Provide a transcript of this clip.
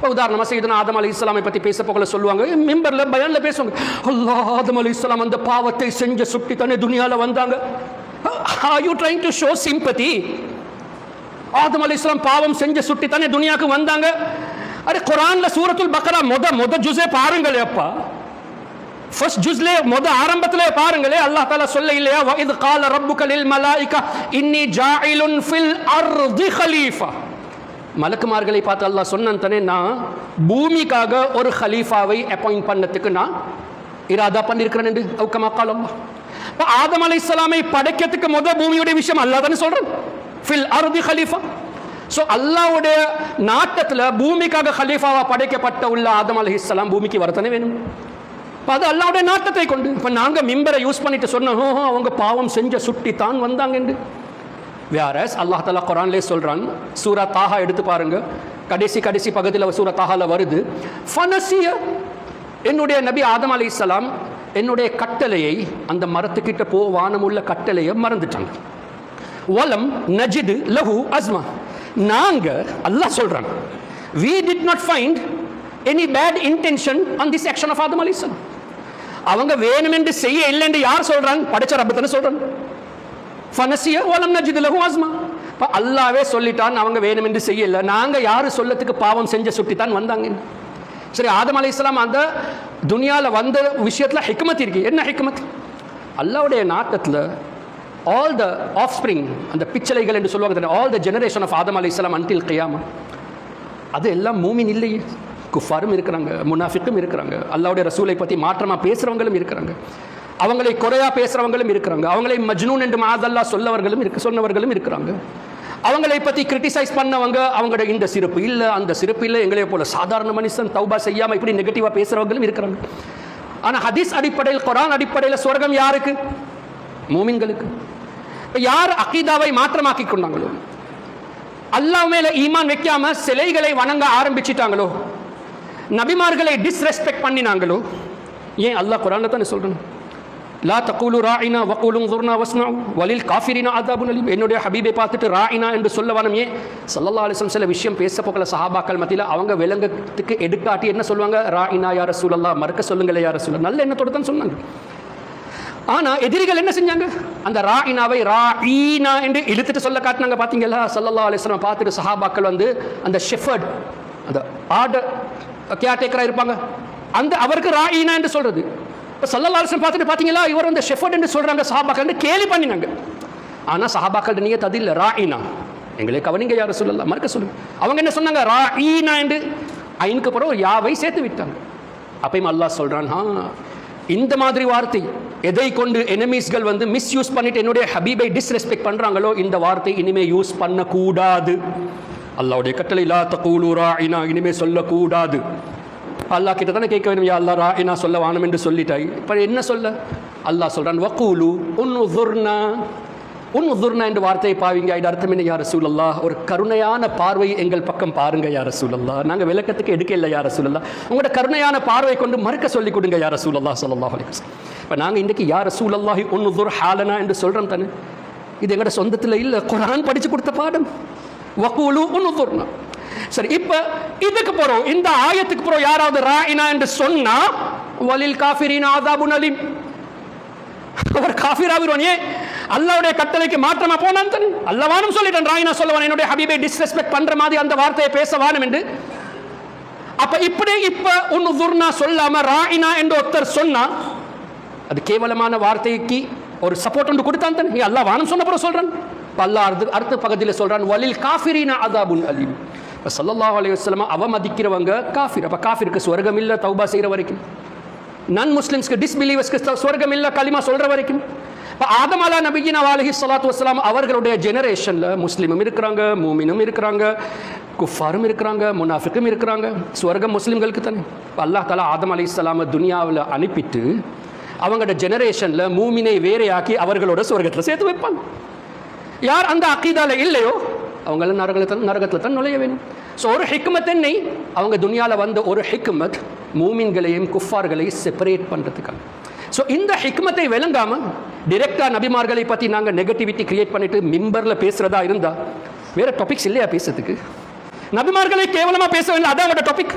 இப்போ உதாரணமாக சையதுனா ஆதம் அலைஹிஸ்ஸலாமை பற்றி பேச போகல சொல்லுவாங்க, மிம்பரில் பயானில் பேசுவாங்க, அல்லாஹ் ஆதம் அலைஹிஸ்ஸலாம் அந்த பாவத்தை செஞ்ச சுட்டி தானே துனியாவில் வந்தாங்க. Are you trying to show sympathy? Adam அலைஹிஸ்ஸலாம் பாவம் செஞ்ச சுட்டி தானே துனியாவுக்கு வந்தாங்க. அரே குர்ஆன்ல சூரத்துல் பக்ரா மொத ஜுஸே பாருங்களே அப்பா, ஃபர்ஸ்ட் ஜுஸ்லே ஆரம்பத்திலே பாருங்களே, அல்லாஹ் தஆலா சொல்ல இல்லையா, வ இத் கால ரப்புக லில் மலாயிகா இன்னி ஜாயிலுன் ஃபில் அர்தி கலீஃபா. மலக்குமார்களை பார்த்து அல்லாஹ் சொன்னான் தானே, நான் பூமிக்காக ஒரு கலீஃபாவை அப்பாயிண்ட் பண்ணதுக்கு நான் இராதா பண்ணியிருக்கிறேன் என்று அவுக்கமா கால் அல்லாஹ். ஆதம் அலைஹிஸ்ஸலாமை படைக்கிறதுக்கு பூமியுடைய விஷயம் அல்லாஹ் தானே சொல்றேன், ஃபில் அர்தி கலீஃபா. ஸோ அல்லாஹ்வுடைய நாட்டத்தில் பூமிக்காக கலீஃபாவா படைக்கப்பட்ட உள்ள ஆதம் அலைஹிஸ்ஸலாம் பூமிக்கு வரத்தானே வேணும். அது அல்லாஹ்வுடைய நாட்டத்தை கொண்டு இப்போ நாங்கள் மிம்பரை யூஸ் பண்ணிட்டு சொன்னோம் அவங்க பாவம் செஞ்ச சுட்டி தான் வந்தாங்க என்று. வேறஸ் அல்லாஹ் தஆலா குர்ஆன்லே சொல்றான், சூரா தாஹா எடுத்து பாருங்க, கடைசி பகுதியில் சூரா தாஹால வருது, ஃபனசிய என்னுடைய நபி ஆதம் அலைஹிஸ்ஸலாம் என்னுடைய கட்டளையை, அந்த மரத்துக்கிட்ட வானமுள்ள கட்டளையை மறந்துட்டாங்க. வலம் நஜிது லஹு அஸ்மா, நாங்க அல்லாஹ் சொல்றான், we did not find any bad intention on this action of Adam alayhissalam. அவங்க வேணுமென்று செய்ய இல்லை என்று யார் சொல்றாங்க? படைச்ச ரப்பு தானே சொல்றாங்க. ஃபனசிய வலம் நஜிது லஹு அஸ்மா, அல்லாஹ்வே சொல்லிட்டான் அவங்க வேணுமென்று செய்யல, நாங்க யாரு சொல்லத்துக்கு பாவம் செஞ்ச சுட்டித்தான் வந்தாங்க. சரி, ஆதம் அலைஹிஸ்ஸலாம் அந்த துனியாவில் வந்த விஷயத்தில் ஹிக்மத் இருக்கு. என்ன ஹிக்மத்? அல்லாஹ்வுடைய நாட்டத்தில் ஆல் த ஆஃப் ஸ்ப்ரிங், அந்த பிச்சளைகள் என்று சொல்லுவாங்க, all the generation of Adam அலைஹிஸ்ஸலாம் அன்டில் கியாமா, அது எல்லாம் மூமின் இல்லையே, குஃபாரும் இருக்கிறாங்க, முனாஃபிக்கும் இருக்கிறாங்க, அல்லாஹ்வுடைய ரசூலை பற்றி மாற்றமாக பேசுகிறவங்களும் இருக்கிறாங்க, அவங்களை குறையாக பேசுகிறவங்களும் இருக்கிறாங்க, அவங்களை மஜ்னூன் என்று மாதல்லா சொன்னவர்களும் இருக்கிறாங்க, அவங்களை பற்றி கிரிட்டிசைஸ் பண்ணவங்க அவங்களோட இந்த சிறப்பு இல்லை அந்த சிறப்பு இல்லை, எங்களை போல சாதாரண மனுஷன் தௌபா செய்யாமல் இப்படி நெகட்டிவாக பேசுகிறவங்களும் இருக்கிறாங்க. ஆனால் ஹதீஸ் அடிப்படையில் குர்ஆன் அடிப்படையில் சொர்க்கம் யாருக்கு? மூமின்களுக்கு. யார் அகீதாவை மாற்றமாக்கி கொண்டாங்களோ, அல்லாஹ் மேல ஈமான் வைக்காம சிலைகளை வணங்க ஆரம்பிச்சிட்டாங்களோ, நபிமார்களை டிஸ்ரெஸ்பெக்ட் பண்ணினாங்களோ, ஏன் அல்லாஹ் குர்ஆன்ல தானே சொல்றான், லா தகூலு ராயினா வகூலு உன்துர்னா வஸ்மஉ வலில் காஃபிரினா அஸாபுன் அலீம். என்னுடைய ஹபீபை பார்த்துட்டு ராயினா என்று சொல்ல வேணும். ஏன் ஸல்லல்லாஹு அலைஹி வஸல்லம் சில விஷயம் பேச போகல சஹாபாக்கள் மத்தியில் அவங்க விலங்கத்துக்கு எடுக்காட்டி என்ன சொல்லுவாங்க? ராயினா யா ரசூலல்லாஹ், மறக்க சொல்லுங்களே யா ரசூலல்லாஹ், நல்ல எண்ணத்தோடு தான் சொன்னாங்க. ஆனால் எதிரிகள் என்ன செஞ்சாங்க? அந்த ராயினாவை ராயினா என்று இழுத்துட்டு சொல்ல காட்டினாங்க. பார்த்தீங்களா, ஸல்லல்லாஹு அலைஹி வஸல்லம் பார்த்துட்டு சஹாபாக்கள் அந்த ஷெஃபர்ட், அந்த ஆர்டர் கேர்டேக்கராக இருப்பாங்க, அந்த அவருக்கு ராயினா என்று சொல்றது. இப்போ ஸல்லல்லாஹு அலைஹி வஸல்லம் பார்த்துட்டு பார்த்தீங்களா, இவர் அந்த ஷெஃபர்ட் என்று சொல்றாங்க, சஹாபாக்கள் கேலி பண்ணினாங்க. ஆனால் சஹாபாக்கள் நீங்க அது இல்லை, ராயினா, எங்களே கவனிங்க யா ரசூலல்லாஹ், மறக்க சொல்லுங்க. அவங்க என்ன சொன்னாங்க? ராயினா என்று ஐனுக்கு பிறகு ஒரு யாவை சேர்த்து விட்டாங்க. அப்பயும் அல்லாஹ் சொல்றான், இந்த மாதிரி வார்த்தை எதை கொண்டு எனிமீஸ்கள் மிஸ்யூஸ் பண்ணிட்டு என்னுடைய ஹபீபை டிஸ்ரெஸ்பெக்ட் பண்றாங்களோ, இந்த வார்த்தை இனிமே யூஸ் பண்ணக்கூடாது. அல்லாஹ்வுடைய கட்டளை லா தகூலு ராயினா, இனிமே சொல்லக்கூடாது. அல்லாஹ் கிட்ட தானே கேட்க வேணும், யா அல்லாஹ் ராயினா சொல்ல வானம் என்று சொல்லிட்டாய், இப்போ என்ன சொல்ல? அல்லாஹ் சொல்றான், வகூலு உன்துர்னா, உன்துர்னா என்ற வார்த்தையை பாவிங்க. இது அர்த்தம் என்ன யா ரசூலல்லாஹ்? ஒரு கருணையான பார்வை எங்கள் பக்கம் பாருங்க யா ரசூலல்லாஹ், நாங்கள் விளக்கத்துக்கு எடுக்க இல்லை யா ரசூலல்லாஹ், உங்களோட கருணையான பார்வை கொண்டு மறுக்க சொல்லி கொடுங்க யா ரசூலல்லாஹ் ஸல்லல்லாஹு அலைஹி வஸல்லம். இப்போ நாங்கள் இன்றைக்கு யா ரசூலல்லாஹி உன்துர் ஹாலனா என்று சொல்கிறோம் தானே, இது எங்களோட சொந்தத்தில் இல்லை, குர்ஆன் படித்து கொடுத்த பாடம். வகூலு உன்துர்னா. சரி, இப்போ இதுக்கு போகிறோம், இந்த ஆயத்துக்கு போகிறோம், யாராவது ராயினா என்று சொன்னா வலில் காஃபிரீன அஸாபுன் அலீம், அவர் காஃபிராவிடுவான். ஏன்? அல்லாஹ்வுடைய கட்டளைக்கு மாற்றமா போனான் தானே. அல்லாஹ் வானம் சொல்லிட்டான், ராயினா சொல்லவான், என்னுடைய ஹபீபை டிஸ்ரெஸ்பெக்ட் பண்ற மாதிரி அந்த வார்த்தையை பேச வானம் என்று. அப்ப இப்ப உன்துர்னா சொல்லாம ராயினா என்று ஒருத்தர் சொன்னா, அது கேவலமான வார்த்தைக்கு ஒரு சப்போர்ட் ஒன்று கொடுத்தான் தானே. அல்லாஹ் வானம் சொன்ன பிறகு சொல்றான், அல்லாஹ் அடுத்த பகுதியில் சொல்றான், வலில் காஃபிரீன அஸாபுன் அலீம். இப்போ ஸல்லல்லாஹு அலைஹி வஸல்லம் அவமதிக்கிறவங்க காஃபிர். அப்போ காஃபிருக்கு சொர்க்கம் இல்லை தௌபா செய்கிற வரைக்கும், நான் முஸ்லிம்ஸ்க்கு டிஸ்பிலீவர்ஸ்க்கு சொர்க்கம் இல்லை கலிமா சொல்கிற வரைக்கும். இப்போ ஆதம் அலா நபியினா அலைஹி ஸலாத்து வஸ்ஸலாம் அவர்களுடைய ஜெனரேஷனில் முஸ்லீமும் இருக்கிறாங்க, மூமினும் இருக்கிறாங்க, குஃபாரும் இருக்கிறாங்க, முனாஃபிக்கும் இருக்கிறாங்க. சொர்க்கம் முஸ்லீம்களுக்கு தானே. இப்போ அல்லாஹ் தஆலா ஆதம் அலைஹிஸ்ஸலாமை துனியாவில் அனுப்பிட்டு அவங்களோட ஜெனரேஷனில் மூமினை வேறையாக்கி அவர்களோட சொர்க்கத்தில் சேர்த்து வைப்பாங்க. யார் அந்த அக்கீதால இல்லையோ அவங்கள நரகத்தில் தான் நுழைய வேணும். ஸோ ஒரு ஹிக்மத் என்னை அவங்க துனியாவில் வந்த ஒரு ஹிக்மத் மூமின்களையும் குஃபார்களையும் செப்பரேட் பண்ணுறதுக்காக. ஸோ இந்த ஹிக்மத்தை விளங்காமல் டிரெக்டாக நபிமார்களை பற்றி நாங்கள் நெகட்டிவிட்டி கிரியேட் பண்ணிட்டு மிம்பரில் பேசுகிறதா இருந்தால் வேறு டாபிக்ஸ் இல்லையா பேசுறதுக்கு? நபிமார்களை கேவலமா பேச வேண்டிய அதான் டாபிக்.